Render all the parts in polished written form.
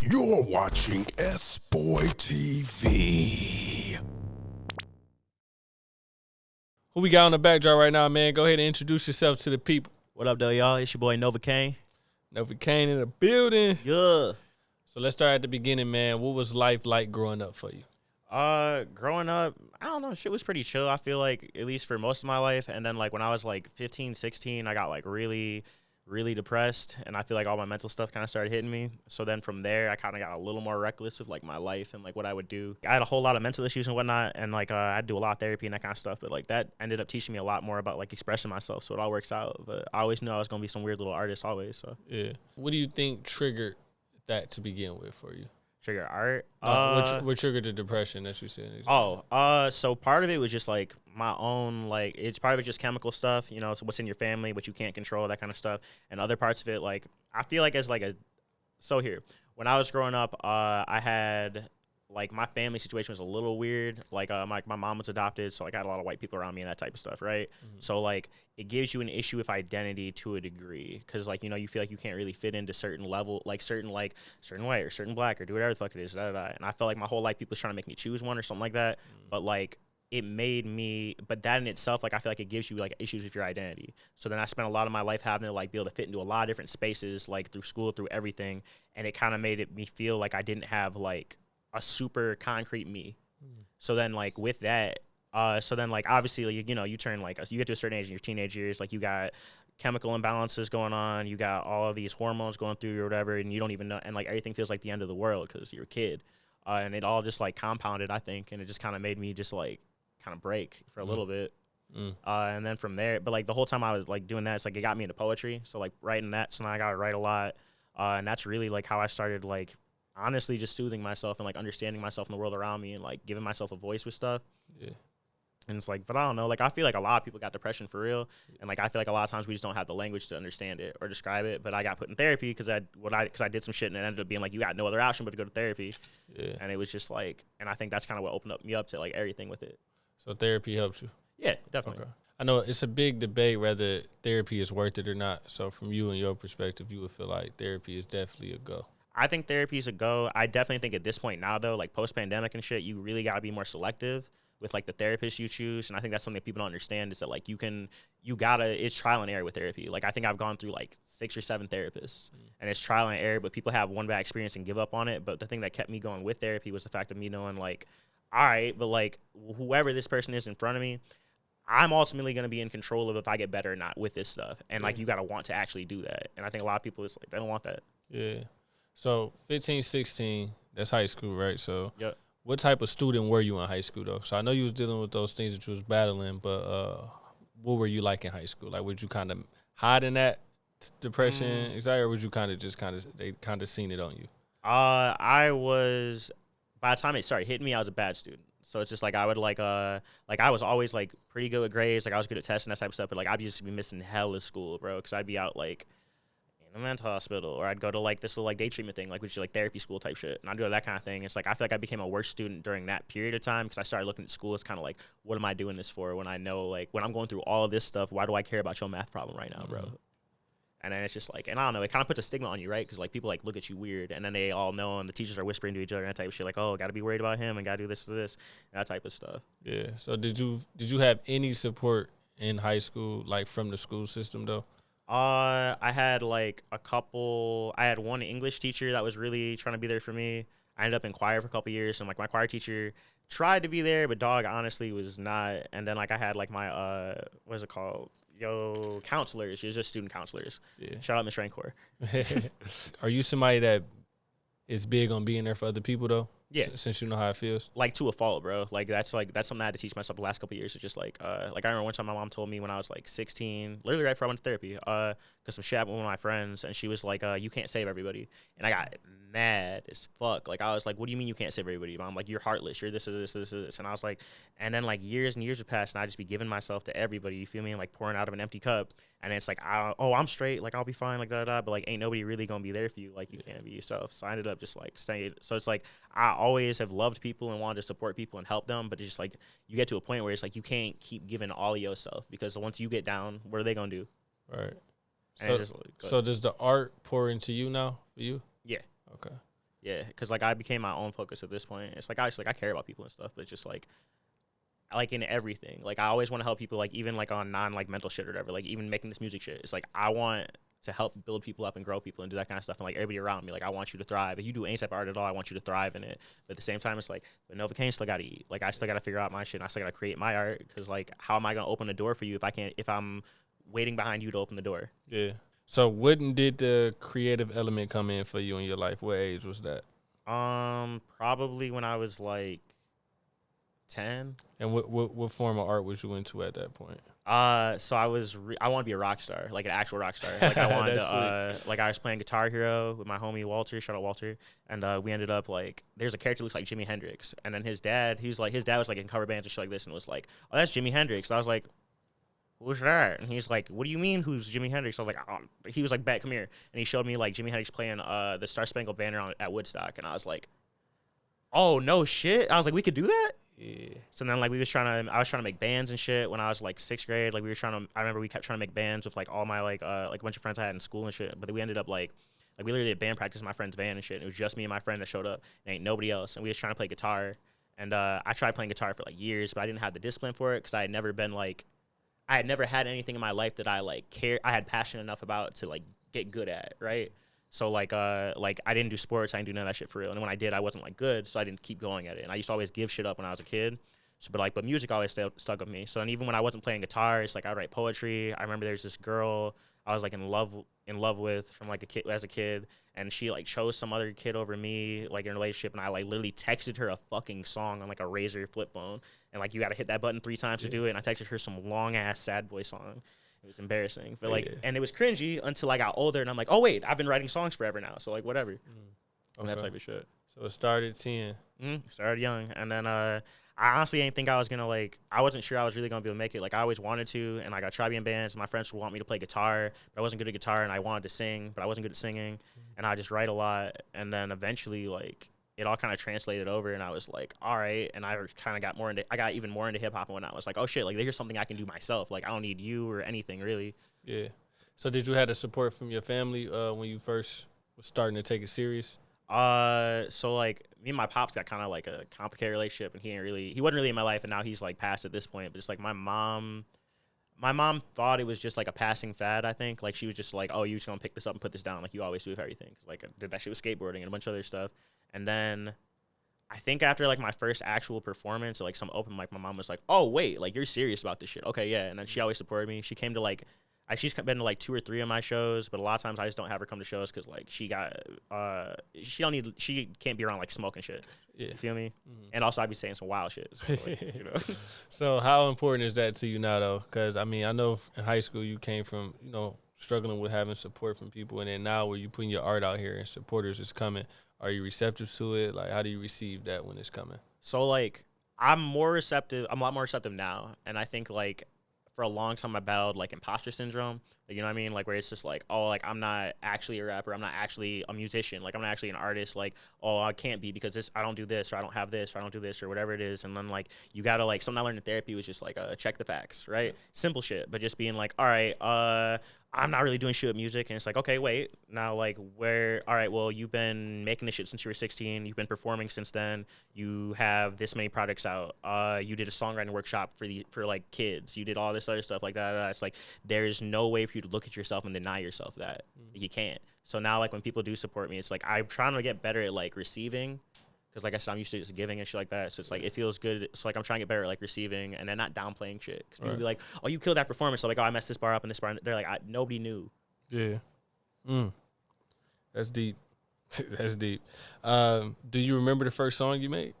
You're watching SBoy TV. Who we got on the backdrop right now, man? Go ahead and introduce yourself to the people. What up, though, y'all? It's your boy Novuh Kaine. Novuh Kaine in the building. Yeah. So let's start at the beginning, man. What was life like growing up for you? Growing up, I don't know, shit was pretty chill, I feel like, at least for most of my life. And then, like, when I was, like, 15, 16, I got, like, really depressed. And I feel like all my mental stuff kind of started hitting me. So then from there, I kind of got a little more reckless with, like, my life and, like, what I would do. I had a whole lot of mental issues and whatnot. And, like, I'd do a lot of therapy and that kind of stuff. But, like, that ended up teaching me a lot more about, like, expressing myself. So it all works out. But I always knew I was going to be some weird little artist always. So Yeah. What do you think triggered that to begin with for you? Trigger art. What triggered the depression that you said? So part of it was just like my own, like, it's part of it just chemical stuff, you know, so what's in your family, what you can't control, that kind of stuff. And other parts of it, like, I feel like as like when I was growing up, I had, like, my family situation was a little weird. Like, my mom was adopted, so like I had a lot of white people around me and that type of stuff, right? Mm-hmm. So like it gives you an issue with identity to a degree, because, like, you know, you feel like you can't really fit into certain level, like certain white or certain black or do whatever the fuck it is, and I felt like my whole life people was trying to make me choose one or something like that. Mm-hmm. But like it made me, but that in itself, like, I feel like it gives you like issues with your identity. So then I spent a lot of my life having to like be able to fit into a lot of different spaces, like through school, through everything, and it kind of made me feel like I didn't have like a super concrete me. So then, like, with that, like, obviously, like, you know, you turn, like, you get to a certain age in your teenage years, like, you got chemical imbalances going on, you got all of these hormones going through or whatever, and you don't even know, and, like, everything feels like the end of the world because you're a kid. And it all just, like, compounded, I think, and it just kind of made me just, like, kind of break for a little bit. And then from there, but, like, the whole time I was, like, doing that, it's, like, it got me into poetry. So, like, writing that, so now I got to write a lot. And that's really, like, how I started, like, honestly just soothing myself and like understanding myself in the world around me and like giving myself a voice with stuff. Yeah. And it's like, but I don't know, like, I feel like a lot of people got depression for real, and like I feel like a lot of times we just don't have the language to understand it or describe it. But I got put in therapy because I did some shit, and it ended up being like you got no other option but to go to therapy. Yeah. And it was just like, and I think that's kind of what opened me up to like everything with it. So therapy helps you? Yeah, definitely. Okay. I know it's a big debate whether therapy is worth it or not. So from you and your perspective, you would feel like therapy is definitely a go. I think therapy is a go. I definitely think at this point now, though, like post-pandemic and shit, you really got to be more selective with like the therapist you choose. And I think that's something that people don't understand is that like it's trial and error with therapy. Like I think I've gone through like 6 or 7 therapists and it's trial and error, but people have one bad experience and give up on it. But the thing that kept me going with therapy was the fact of me knowing like, all right, but like whoever this person is in front of me, I'm ultimately going to be in control of if I get better or not with this stuff. And like, you got to want to actually do that. And I think a lot of people, it's like, they don't want that. Yeah. So 15, 16, that's high school, right? So yep. What type of student were you in high school, though? So I know you was dealing with those things that you was battling, but what were you like in high school? Like, would you kind of hide in that depression, anxiety, or would you they kind of seen it on you? I was, by the time it started hitting me, I was a bad student. So it's just like I would like I was always like pretty good with grades, like I was good at tests and that type of stuff, but like I'd just be missing hell of school, bro, because I'd be out like in a mental hospital, or I'd go to like this little like day treatment thing, like which is like therapy school type shit, and I'd do that kind of thing. It's like I feel like I became a worse student during that period of time because I started looking at school as kind of like, what am I doing this for when I know like when I'm going through all of this stuff, why do I care about your math problem right now, bro? And then it's just like, and I don't know, it kind of puts a stigma on you, right? Because like people like look at you weird, and then they all know, and the teachers are whispering to each other and that type of shit, like, oh, got to be worried about him and got to do this, and that type of stuff. Yeah. So did you have any support in high school, like from the school system though? I had like I had one English teacher that was really trying to be there for me. I ended up in choir for a couple years, and like my choir teacher tried to be there, but dog honestly was not. And then like I had like my what is it called? Counselors. You're just student counselors. Yeah. Shout out Miss Rancor. Are you somebody that is big on being there for other people though? Yeah. Since you know how it feels? Like to a fault, bro. Like that's something I had to teach myself the last couple of years. It's just like I remember one time my mom told me when I was like 16, literally right before I went to therapy, because some shit happened with one of my friends, and she was like, you can't save everybody. And I got mad as fuck. Like I was like, what do you mean you can't save everybody? Mom, like, you're heartless. You're this. And I was like, and then like years and years would pass, and I just be giving myself to everybody. You feel me? And like pouring out of an empty cup. And it's like, I'm straight. Like I'll be fine. Like da. But like, ain't nobody really gonna be there for you. Like you can't be yourself. So I ended up just like staying. So it's like I always have loved people and wanted to support people and help them, but it's just like you get to a point where it's like you can't keep giving all of yourself, because once you get down, what are they gonna do? Right. And So does the art pour into you now for you? Yeah. Okay. Yeah, because like I became my own focus at this point. It's like I care about people and stuff, but it's just like in everything. Like I always want to help people, like even like on non like mental shit or whatever. Like even making this music shit. It's like I want to help build people up and grow people and do that kind of stuff. And like everybody around me, like I want you to thrive. If you do any type of art at all, I want you to thrive in it. But at the same time, it's like, but Novuh Kaine still got to eat. Like I still got to figure out my shit. And I still got to create my art. Because like, how am I gonna open the door for you if I'm waiting behind you to open the door? Yeah. So when did the creative element come in for you in your life? What age was that? Probably when I was like 10. And what form of art was you into at that point? So I want to be a rock star, like an actual rock star. Like I wanted to, like I was playing Guitar Hero with my homie Walter, shout out Walter, and we ended up like, there's a character who looks like Jimi Hendrix, and then his dad was like in cover bands and shit like this, and was like, oh, that's Jimi Hendrix. So I was like, who's that? And he's like, what do you mean who's Jimi Hendrix? I was like, oh. He was like, Bet, come here, and he showed me like Jimi Hendrix playing the Star Spangled Banner at Woodstock, and I was like, oh no shit. I was like, we could do that. Yeah. So then, like, I was trying to make bands and shit when I was like 6th grade. Like, I remember we kept trying to make bands with like all my like a bunch of friends I had in school and shit. But then we ended up like we literally did band practice in my friend's van and shit. And it was just me and my friend that showed up, and ain't nobody else. And we was trying to play guitar. And I tried playing guitar for like years, but I didn't have the discipline for it because I had never had anything in my life that I like I had passion enough about to like get good at, right? So like I didn't do sports, I didn't do none of that shit for real. And when I did, I wasn't like good, so I didn't keep going at it. And I used to always give shit up when I was a kid. So, but music always stuck with me. So then even when I wasn't playing guitar, it's like I write poetry. I remember there's this girl I was like in love with from like as a kid, and she like chose some other kid over me like in a relationship, and I like literally texted her a fucking song on like a Razor flip phone, and like you got to hit that button 3 times to do it. And I texted her some long ass sad boy song. It was embarrassing, but like, and it was cringy until I got older, and I'm like, oh wait, I've been writing songs forever now, so like whatever, and that type of shit. So it started 10. Started young, and then I honestly didn't think I was gonna I wasn't sure I was really gonna be able to make it. Like I always wanted to, and like I tried being bands. My friends would want me to play guitar, but I wasn't good at guitar, and I wanted to sing, but I wasn't good at singing, and I just write a lot, and then eventually like it all kind of translated over, and I was like, all right, and I kind of got even more into hip hop, and when I was like, oh shit, like here's something I can do myself. Like I don't need you or anything really. Yeah. So did you have the support from your family when you first was starting to take it serious? So like me and my pops got kind of like a complicated relationship, and he wasn't really in my life, and now he's like past at this point. But it's like my mom thought it was just like a passing fad. I think like she was just like, oh, you just gonna pick this up and put this down like you always do with everything. Cause, like I did that shit with skateboarding and a bunch of other stuff. And then I think after like my first actual performance, or, like some open mic, my mom was like, oh wait, like you're serious about this shit? Okay, yeah. And then she always supported me. She came to like. She's been to like 2 or 3 of my shows, but a lot of times I just don't have her come to shows because like she can't be around like smoking shit. Yeah. You feel me? Mm-hmm. And also I'd be saying some wild shit. So, like, you know. So how important is that to you now though? Because I mean I know in high school you came from struggling with having support from people, and then now where you putting your art out here and supporters is coming, are you receptive to it? Like how do you receive that when it's coming? So like I'm a lot more receptive now, and I think like. For a long time, I battled like imposter syndrome. Like, you know what I mean? Like where it's just like, oh, like I'm not actually a rapper. I'm not actually a musician. Like I'm not actually an artist. Like, oh, I can't be because I don't do this, or I don't have this, or I don't do this, or whatever it is. And then like you gotta like something I learned in therapy was just like check the facts, right? Simple shit, but just being like, all right, I'm not really doing shit with music. And it's like, okay, wait, now like all right, well, you've been making this shit since you were 16. You've been performing since then. You have this many products out. You did a songwriting workshop for like kids. You did all this other stuff like that. It's like, there's no way for you to look at yourself and deny yourself that. You can't. So now like when people do support me, it's like, I'm trying to get better at like receiving. Because, like I said, I'm used to just giving and shit like that. So it's like, it feels good. So, like, I'm trying to get better at, like, receiving and then not downplaying shit. Because people be like, oh, you killed that performance. So, like, oh, I messed this bar up and this bar. And they're like, nobody knew. Yeah. That's deep. That's deep. Do you remember the first song you made?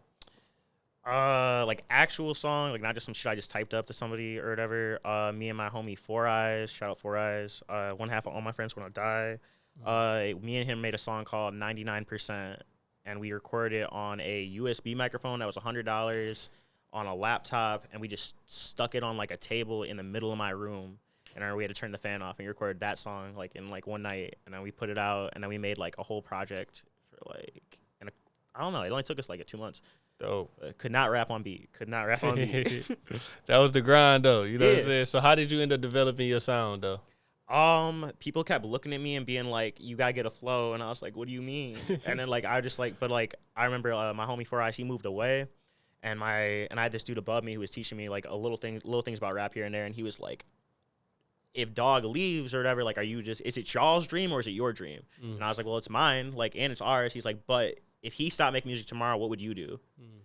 Like, actual song. Like, not just some shit I just typed up to somebody or whatever. Me and my homie 4 Eyes. Shout out 4 Eyes. One half of All My Friends Gonna Die. Me and him made a song called 99%. And we recorded it on a USB microphone that was $100 on a laptop, and we just stuck it on like a table in the middle of my room, and we had to turn the fan off, and we recorded that song like in like one night, and then we put it out, and then we made like a whole project for like, I don't know, it only took us like 2 months. Dope. Could not rap on beat. That was the grind though, you know what I'm saying? So how did you end up developing your sound though? People kept looking at me and being like, "You gotta get a flow," and I was like, "What do you mean?" And then like I just like, but like I remember my homie 4 Ice, he moved away, and I had this dude above me who was teaching me like little things about rap here and there, and he was like, "If Dog leaves or whatever, like, is it y'all's dream or is it your dream?" And I was like, "Well, it's mine, like, and it's ours." He's like, "But if he stopped making music tomorrow, what would you do?"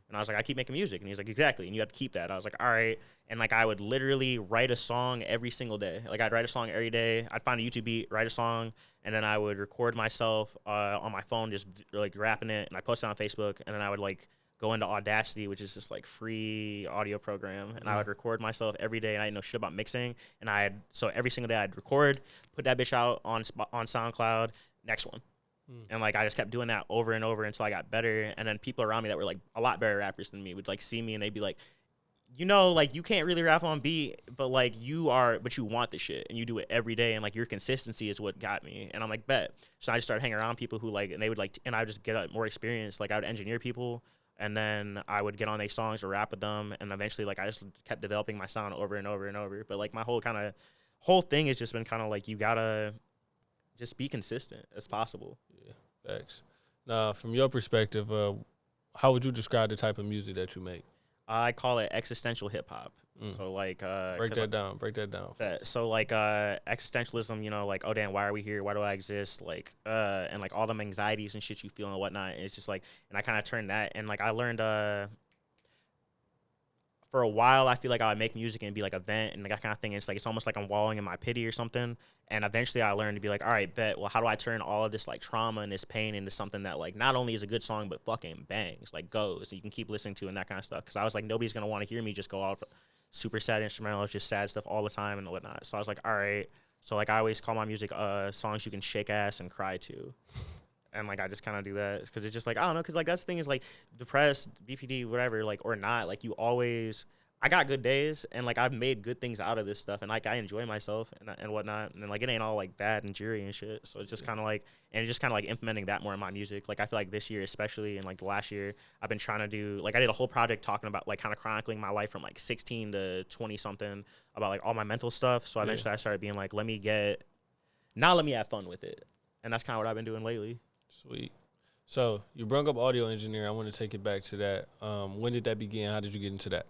And I was like, "I keep making music." And he's like, "Exactly, and you have to keep that." I was like, "All right." And like I would literally write a song every single day. Like I'd write a song every day. I'd find a YouTube beat, write a song, and then I would record myself on my phone, just like rapping it, and I post it on Facebook. And then I would like go into Audacity, which is this like free audio program, and I would record myself every day. And I didn't know shit about mixing, and so every single day I'd record, put that bitch out on SoundCloud. Next one. And like I just kept doing that over and over until I got better. And then people around me that were like a lot better rappers than me would like see me and they'd be like, "You know, like you can't really rap on beat, but like you want the shit and you do it every day, and like your consistency is what got me." And I'm like, "Bet." So I just started hanging around people who like, and they would like, and I would just get more experience. Like I would engineer people, and then I would get on their songs or rap with them, and eventually like I just kept developing my sound over and over and over. But like my whole thing has just been kind of like, you gotta just be consistent as possible. Yeah, facts. Now, from your perspective, how would you describe the type of music that you make? I call it existential hip hop. So like break that down. So like existentialism, you know, like, oh damn, why are we here? Why do I exist? Like and like all them anxieties and shit you feel and whatnot. And it's just like, and I kind of turned that, and like I learned for a while I feel like I would make music and be like a vent and that kind of thing. It's like it's almost like I'm wallowing in my pity or something. And eventually I learned to be like, all right, bet. Well, how do I turn all of this like trauma and this pain into something that like not only is a good song but fucking bangs, like goes, and you can keep listening to and that kind of stuff. Because I was like, nobody's gonna want to hear me just go out super sad instrumental, just sad stuff all the time and whatnot. So I was like, all right. So like I always call my music songs you can shake ass and cry to. And like I just kind of do that because it's just like, I don't know, because like that's the thing is like depressed, BPD, whatever, like or not, like you always. I got good days, and like I've made good things out of this stuff, and like I enjoy myself and whatnot, and then, like it ain't all like bad and dreary and shit. So it's just kind of like, and it's just kind of like implementing that more in my music. Like I feel like this year, especially, and like the last year, I've been trying to do like I did a whole project talking about like kind of chronicling my life from like 16 to 20 something about like all my mental stuff. So eventually I started being like, let me have fun with it, and that's kind of what I've been doing lately. Sweet. So you brought up audio engineering. I want to take it back to that. When did that begin? How did you get into that?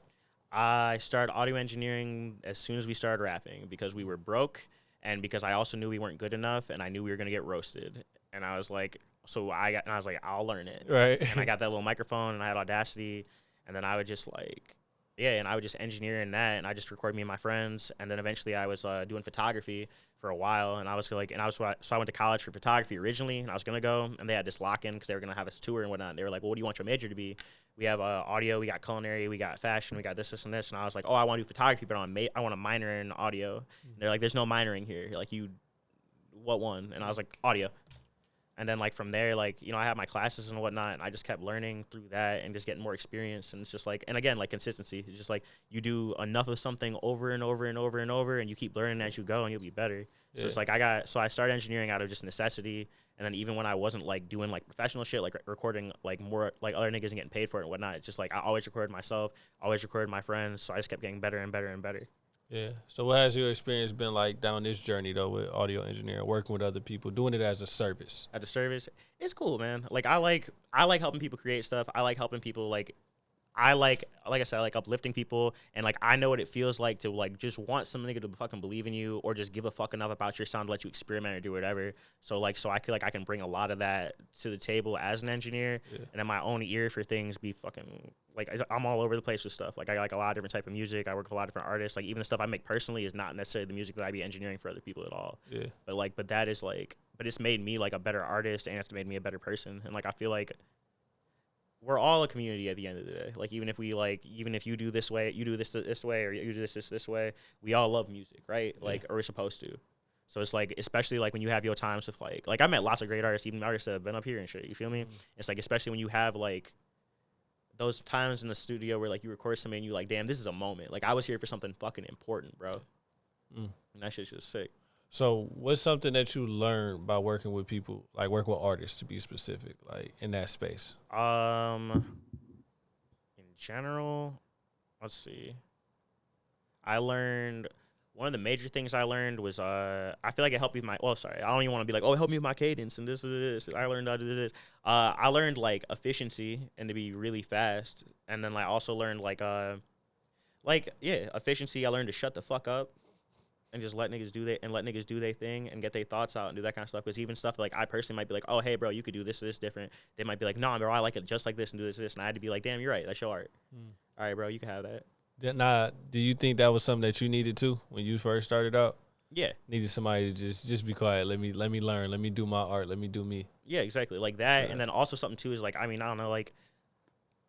I started audio engineering as soon as we started rapping because we were broke and because I also knew we weren't good enough and I knew we were going to get roasted. And I was like, I'll learn it. Right. And I got that little microphone and I had Audacity, and then I would just and I would just engineer in that, and I just record me and my friends. And then eventually I was doing photography for a while, and I was like, so I went to college for photography originally, and I was going to go, and they had this lock-in because they were going to have us tour and whatnot. And they were like, well, what do you want your major to be? We have audio, we got culinary, we got fashion, we got this, and this. And I was like, oh, I want to do photography, but I want to minor in audio. And they're like, there's no minoring here. Like, what one? And I was like, audio. And then, like, from there, like, you know, I had my classes and whatnot, and I just kept learning through that and just getting more experience. And it's just like, and again, like, consistency. It's just like you do enough of something over and over and over and over, and you keep learning as you go, and you'll be better. Yeah. So it's like I started engineering out of just necessity. And then even when I wasn't, like, doing, like, professional shit, like, recording, like, more, like, other niggas and getting paid for it and whatnot, it's just, like, I always recorded myself, always recorded my friends, so I just kept getting better and better and better. Yeah. So what has your experience been like down this journey, though, with audio engineering, working with other people, doing it as a service? As a service, it's cool, man. Like, I like helping people create stuff. I like helping people, like I said, I like uplifting people, and like I know what it feels like to like just want some nigga to fucking believe in you or just give a fuck enough about your sound to let you experiment or do whatever. So I feel like I can bring a lot of that to the table as an engineer, and then my own ear for things be fucking like I'm all over the place with stuff. Like I like a lot of different type of music. I work with a lot of different artists. Like even the stuff I make personally is not necessarily the music that I be engineering for other people at all. Yeah. But that is like, but it's made me like a better artist, and it's made me a better person. And like I feel like we're all a community at the end of the day. Like even if you do this way, you do this way, or you do this way, we all love music, right? Like, or we're supposed to. So it's like, especially like when you have your times with like I met lots of great artists, even artists that have been up here and shit. You feel me? It's like, especially when you have like those times in the studio where like you record something and you like, damn, this is a moment. Like I was here for something fucking important, bro. And that shit's just sick. So what's something that you learned by working with people, like working with artists to be specific, like in that space? In general, let's see. I learned one of the major things I learned was I feel like it helped me with my I don't even want to be like, oh, it helped me with my cadence and this is this. I learned how to do this. I learned like efficiency and to be really fast, and then like also learned efficiency. I learned to shut the fuck up and just let niggas do their thing and get their thoughts out and do that kind of stuff. Because even stuff like I personally might be like, oh, hey, bro, you could do this different. They might be like, nah, bro, I like it just like this and do this. And I had to be like, damn, you're right. That's your art. All right, bro, you can have that. Now, do you think that was something that you needed to when you first started out? Yeah. Needed somebody to just be quiet. Let me learn. Let me do my art. Let me do me. Yeah, exactly. Like that. Yeah. And then also something too is like, I mean, I don't know, like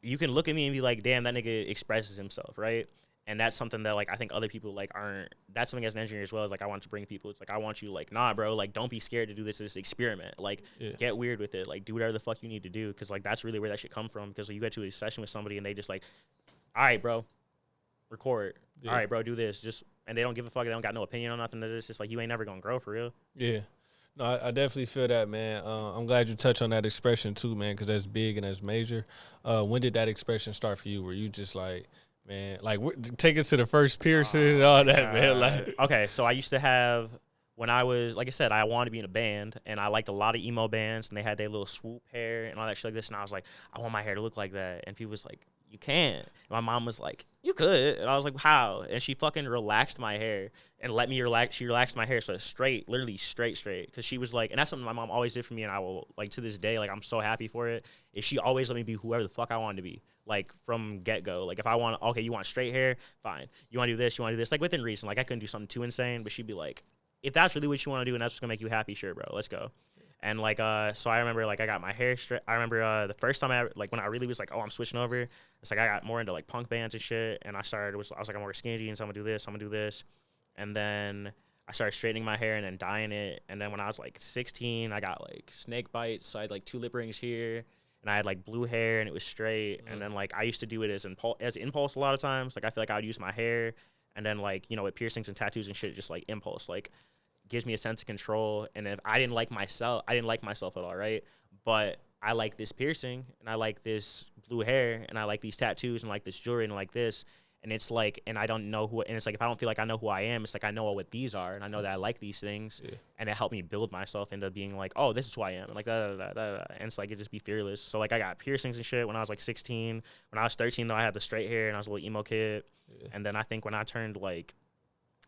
you can look at me and be like, damn, that nigga expresses himself, right? And that's something that like I think other people like aren't. That's something as an engineer as well. Like I want to bring people. It's like I want you like, nah, bro. Like don't be scared to do this experiment. Like get weird with it. Like do whatever the fuck you need to do. Because like that's really where that shit come from. Because you get to a session with somebody and they just like, all right, bro, record. All right, bro, do this. Just and they don't give a fuck. They don't got no opinion on nothing. It's just like you ain't never gonna grow for real. Yeah. No, I definitely feel that, man. I'm glad you touched on that expression too, man, because that's big and that's major. When did that expression start for you? Were you just like, man, like take it to the first piercing and all that, man? Like, okay, so I used to have when I was like I said, I wanted to be in a band, and I liked a lot of emo bands, and they had their little swoop hair and all that shit like this, and I was like, I want my hair to look like that, and people was like, you can't. And my mom was like, you could. And I was like, how? And she fucking relaxed my hair and let me relax. She relaxed my hair so it's straight, literally straight. Because she was like, and that's something my mom always did for me, and I will, like, to this day, like, I'm so happy for it, is she always let me be whoever the fuck I wanted to be. Like, from get-go. Like, if I want, okay, you want straight hair? Fine. You want to do this? You want to do this? Like, within reason. Like, I couldn't do something too insane, but she'd be like, if that's really what you want to do and that's what's going to make you happy, sure, bro. Let's go. And, like, so I remember, like, I got my hair straight. I remember the first time when I really was like, oh, I'm switching over, it's like I got more into, like, punk bands and shit. And I was like, I'm more skinny jeans. I'm going to do this. And then I started straightening my hair and then dyeing it. And then when I was, like, 16, I got, like, snake bites. So I had, like, 2 lip rings here. And I had, like, blue hair and it was straight. And then, like, I used to do it as impulse a lot of times. Like, I feel like I would use my hair. And then, like, you know, with piercings and tattoos and shit, just, like, impulse. Like, gives me a sense of control. And if I didn't like myself at all, right? But I like this piercing and I like this blue hair and I like these tattoos and like this jewelry and like this, and it's like, and I don't know who, and it's like if I don't feel like I know who I am, it's like I know what these are and I know that I like these things, and it helped me build myself into being like, oh, this is who I am, and like and it's like it just be fearless. So like I got piercings and shit when I was like 16. When I was 13 though, I had the straight hair and I was a little emo kid, and then I think when I turned like,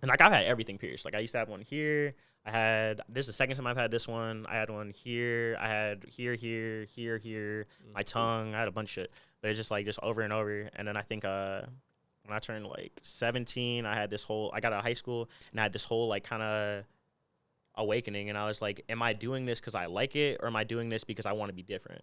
and like I've had everything pierced. Like I used to have one here. This is the second time I've had this one. I had one here. I had here, my tongue. I had a bunch of shit. But it's just like just over and over. And then I think when I turned like 17, I got out of high school and I had this whole like kind of awakening. And I was like, am I doing this because I like it, or am I doing this because I want to be different?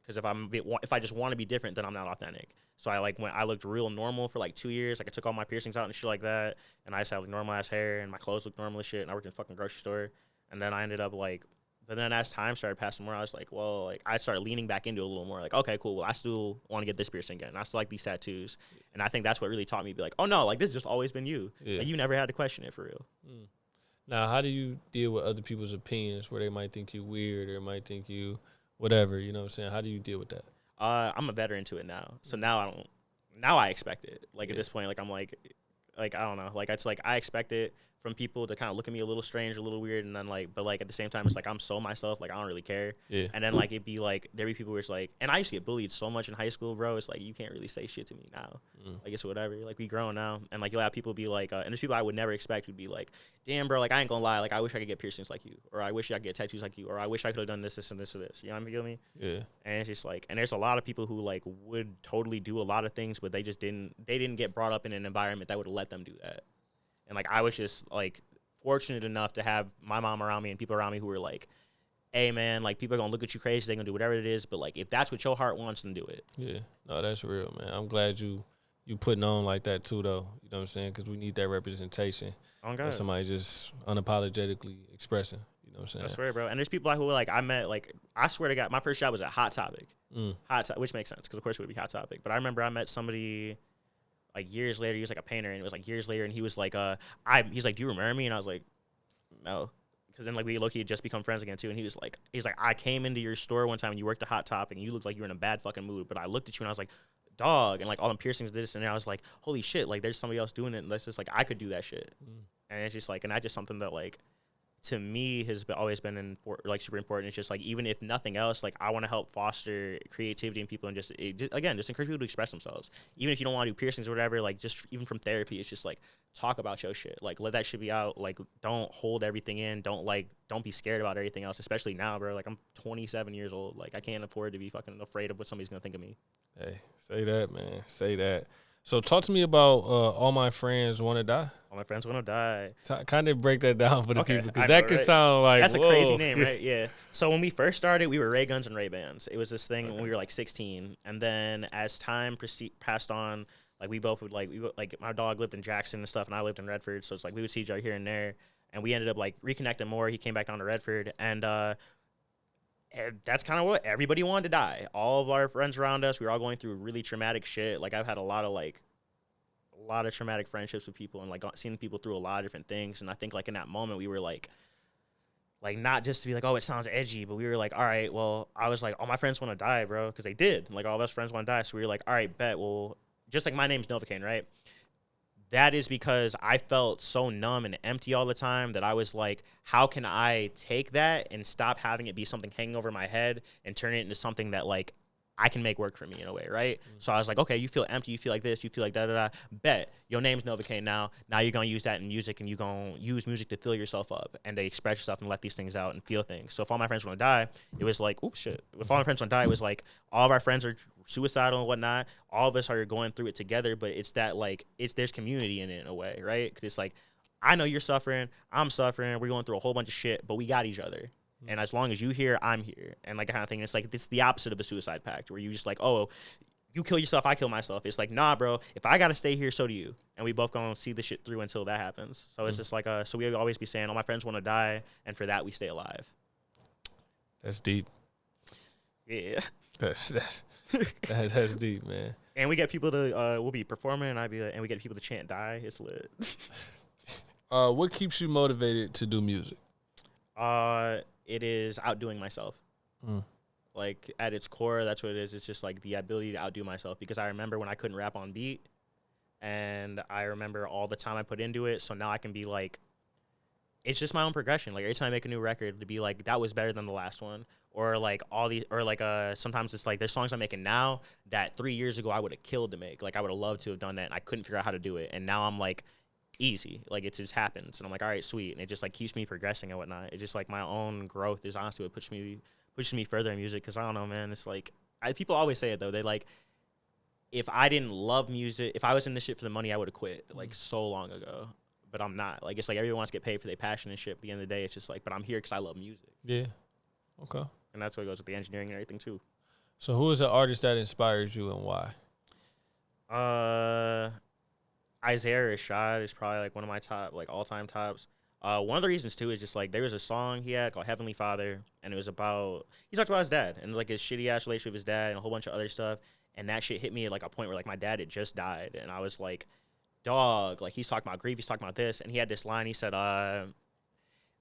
Because if I just want to be different, then I'm not authentic. So I looked real normal for like 2 years. Like I took all my piercings out and shit like that, and I just had like normal ass hair, and my clothes looked normal as shit. And I worked in a fucking grocery store, and then I ended up like. But then as time started passing more, I was like, well, like I started leaning back into it a little more. Like, okay, cool. Well, I still want to get this piercing again. I still like these tattoos, and I think that's what really taught me to be like, oh no, like this has just always been you. Yeah. Like you never had to question it for real. Now, how do you deal with other people's opinions where they might think you weird or might think you whatever? You know what I'm saying? How do you deal with that? I'm a veteran to it now, so now I expect it. Like at this point, like I'm like I don't know, like it's like I expect it from people to kind of look at me a little strange, a little weird, and then like, but like at the same time, it's like I'm so myself, like I don't really care. Yeah. And then like it'd be like there'd be people where it's like, and I used to get bullied so much in high school, bro. It's like you can't really say shit to me now. Like it's whatever. Like we grown now, and like you'll have people be like, and there's people I would never expect would be like, damn, bro, like I ain't gonna lie, like I wish I could get piercings like you, or I wish I could get tattoos like you, or I wish I could have done this, and this, and this. You know what I mean? Feel me? Yeah. And it's just like, and there's a lot of people who like would totally do a lot of things, but they just didn't get brought up in an environment that would have let them do that. And like I was just like fortunate enough to have my mom around me and people around me who were like, hey man, like people are gonna look at you crazy, they're gonna do whatever it is, but like if that's what your heart wants, then do it. Yeah, no, that's real, man. I'm glad you putting on like that too, though. You know what I'm saying? Because we need that representation. Oh God. Somebody just unapologetically expressing. You know what I'm saying? I swear, bro. And there's people who like I met, like I swear to God, my first job was at Hot Topic. Which makes sense because of course it would be Hot Topic. But I remember I met somebody like years later. He was like a painter, and it was like years later, and he was like, he's like, do you remember me? And I was like, no, because then like we low-key had just become friends again too. And he's like, I came into your store one time and you worked a Hot Topic, and you looked like you were in a bad fucking mood. But I looked at you and I was like, dog, and like all them piercings, this, and I was like, holy shit, like there's somebody else doing it, and that's just like I could do that shit. And it's just like, and that's just something that like, to me has always been like super important. It's just like, even if nothing else, like I want to help foster creativity in people and just encourage people to express themselves. Even if you don't want to do piercings or whatever, like just even from therapy, it's just like talk about your shit. Like let that shit be out. Like don't hold everything in. Don't be scared about everything else, especially now, bro. Like I'm 27 years old. Like I can't afford to be fucking afraid of what somebody's gonna think of me. Hey, say that, man. Say that. So talk to me about All My Friends Wanna Die. All my friends want to die. Kind of break that down for the Okay, people, because I that know, could right? sound like, That's whoa. a crazy name, right? Yeah. So when we first started, we were Ray Guns and Ray Bands. It was this thing when we were like 16, and then as time passed on, like we both would like my dog lived in Jackson and stuff, and I lived in Redford, so it's like we would see each other here and there, and we ended up like reconnecting more. He came back down to Redford, and that's kind of what everybody wanted to die. All of our friends around us, we were all going through really traumatic shit. Like I've had a lot of traumatic friendships with people and like seen people through a lot of different things. And I think like in that moment we were like not just to be like, oh, it sounds edgy, but we were like, all right, well, I was like, all my friends want to die, bro, because they did. Like all of us friends want to die. So we were like, all right, bet. Well, just like my name's Novuh Kaine, right? That is because I felt so numb and empty all the time that I was like, how can I take that and stop having it be something hanging over my head and turn it into something that like I can make work for me in a way, right? Mm-hmm. So I was like, okay, you feel empty, you feel like this, you feel like da-da-da. Bet, your name's Novuh Kaine now. Now you're going to use that in music, and you're going to use music to fill yourself up and to express yourself and let these things out and feel things. So if All My Friends Want to Die, it was like, oops, shit. If All My Friends Want to Die, it was like all of our friends are suicidal and whatnot. All of us are going through it together, but it's that, like, there's community in it in a way, right? Because it's like, I know you're suffering, I'm suffering, we're going through a whole bunch of shit, but we got each other. And as long as you here, I'm here. And like kind of thing. It's like, it's the opposite of a suicide pact where you just like, oh, you kill yourself, I kill myself. It's like, nah, bro, if I got to stay here, so do you. And we both going to see the shit through until that happens. So it's just like, so we always be saying, all my friends want to die. And for that, we stay alive. That's deep. Yeah. That's deep, man. And we get people to, we'll be performing and and we get people to chant die. It's lit. What keeps you motivated to do music? It is outdoing myself. Like at its core, that's what it is. It's just like the ability to outdo myself, because I remember when I couldn't rap on beat, and I remember all the time I put into it. So now I can be like, it's just my own progression. Like every time I make a new record, to be like, that was better than the last one, or like all these, or like sometimes it's like there's songs I'm making now that 3 years ago I would have killed to make. Like I would have loved to have done that, and I couldn't figure out how to do it. And now I'm like, easy, like it just happens, and I'm like, all right, sweet. And it just like keeps me progressing and whatnot. It just like my own growth is honestly what pushes me further in music, because I don't know, man, it's like people always say it though, they like, if I didn't love music, if I was in this shit for the money, I would have quit like so long ago. But I'm not. Like it's like everyone wants to get paid for their passion and shit. At the end of the day, it's just like, but I'm here because I love music. Yeah. Okay. And that's what goes with the engineering and everything too. So who is an artist that inspires you and why? Isaiah Rashad is probably like one of my top, like all-time tops. One of the reasons too is just like there was a song he had called Heavenly Father, and it was about, he talked about his dad and like his shitty ass relationship with his dad and a whole bunch of other stuff. And that shit hit me at like a point where like my dad had just died, and I was like, dog, like he's talking about grief, he's talking about this, and he had this line. He said,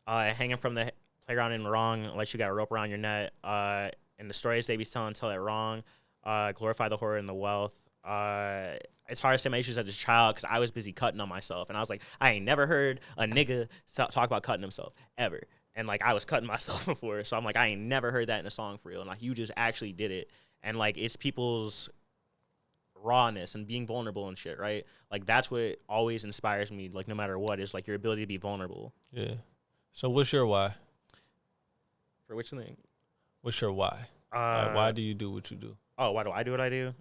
hanging from the playground in wrong, unless you got a rope around your neck. And the stories they be telling, tell it wrong. Glorify the horror and the wealth. It's hard to say my issues as a child because I was busy cutting on myself, and I was like, I ain't never heard a nigga talk about cutting himself ever. And like I was cutting myself before, so I'm like, I ain't never heard that in a song for real. And like you just actually did it, and like it's people's rawness and being vulnerable and shit, right? Like that's what always inspires me, like no matter what, is like your ability to be vulnerable. Yeah. So what's your why? For which thing? What's your why? Like, why do you do what you do? Oh, why do I do what I do?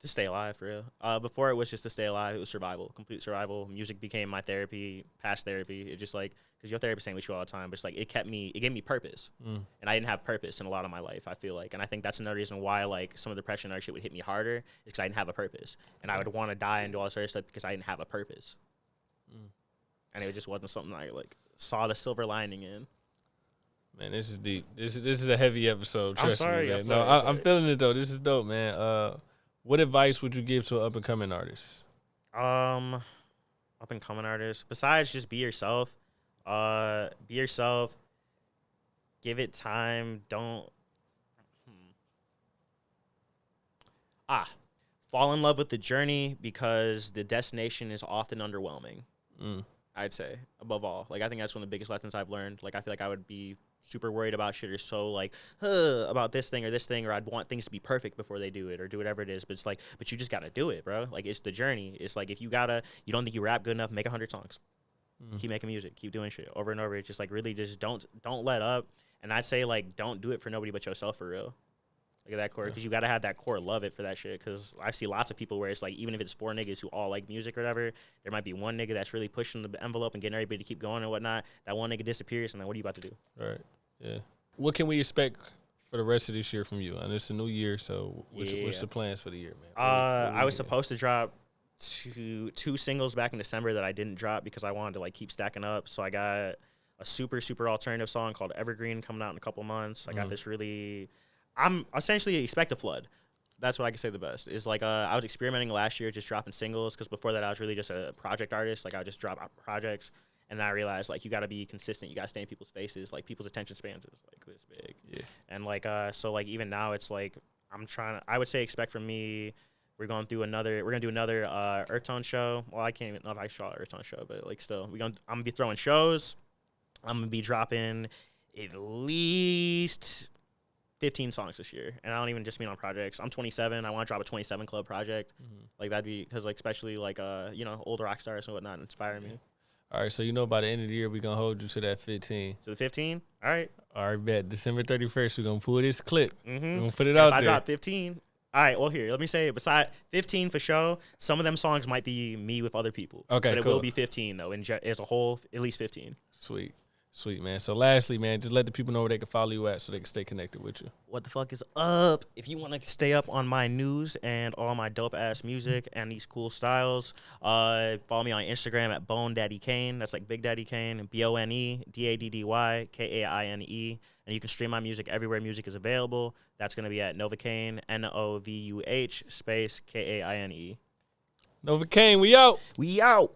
To stay alive, for real. Before it was just to stay alive, it was survival, complete survival. Music became my therapy, past therapy. It just like, because your therapist ain't with you all the time, but it's like it gave me purpose. And I didn't have purpose in a lot of my life, I feel like. And I think that's another reason why like some of the depression and other shit would hit me harder, is because I didn't have a purpose. And I would want to die and do all this other stuff because I didn't have a purpose. And it just wasn't something I like saw the silver lining in. Man, this is deep. This is a heavy episode. Trust I'm sorry. me, man. No, I'm feeling it though. This is dope, man. What advice would you give to an up and coming artist? Up and coming artist, besides just be yourself. Be yourself. Give it time. Don't. Fall in love with the journey, because the destination is often underwhelming. I'd say, above all. Like, I think that's one of the biggest lessons I've learned. Like, I feel like I would be super worried about shit or so, like, about this thing, or I'd want things to be perfect before they do it or do whatever it is. But it's like, but you just got to do it, bro. Like, it's the journey. It's like, if you don't think you rap good enough, make 100 songs. Keep making music. Keep doing shit over and over. It's just, like, really just don't let up. And I'd say, like, don't do it for nobody but yourself, for real. Look at that core, because you got to have that core love it for that shit. Because I see lots of people where it's like, even if it's 4 niggas who all like music or whatever, there might be one nigga that's really pushing the envelope and getting everybody to keep going and whatnot. That one nigga disappears, and then what are you about to do? Right. Yeah. What can we expect for the rest of this year from you? And it's a new year, so what's the plans for the year, man? I was supposed to drop two singles back in December that I didn't drop because I wanted to like keep stacking up. So I got a super alternative song called Evergreen coming out in a couple months. I got this really. I'm essentially expect a flood. That's what I can say the best. Is like I was experimenting last year just dropping singles because before that I was really just a project artist. Like I would just drop projects, and then I realized like you got to be consistent. You got to stay in people's faces. Like people's attention spans is like this big. Yeah. And like so like even now it's like I would say expect from me. We're gonna do another Earth Tone show. Well, I can't even know if I saw Earth Tone show, but like still I'm gonna be throwing shows. I'm gonna be dropping at least 15 songs this year, and I don't even just mean on projects. I'm 27. I want to drop a 27 Club project. Like that'd be because like especially like old rock stars and whatnot inspire me. All right, so by the end of the year we're gonna hold you to that 15. To the 15. All right, bet. December 31st we're gonna pull this clip. We're gonna put it and out if there. I drop 15. All right, well here let me say beside 15 for show. Some of them songs might be me with other people. Okay, but it cool. will be 15 though. As a whole, at least 15. Sweet, man. So lastly, man, just let the people know where they can follow you at so they can stay connected with you. What the fuck is up? If you want to stay up on my news and all my dope-ass music and these cool styles, follow me on Instagram at Bone Daddy Kaine. That's like Big Daddy Kaine, BonedaddyKaine. And you can stream my music everywhere music is available. That's going to be at Novuh Kaine, Novuh space Kaine. Novuh Kaine, we out. We out.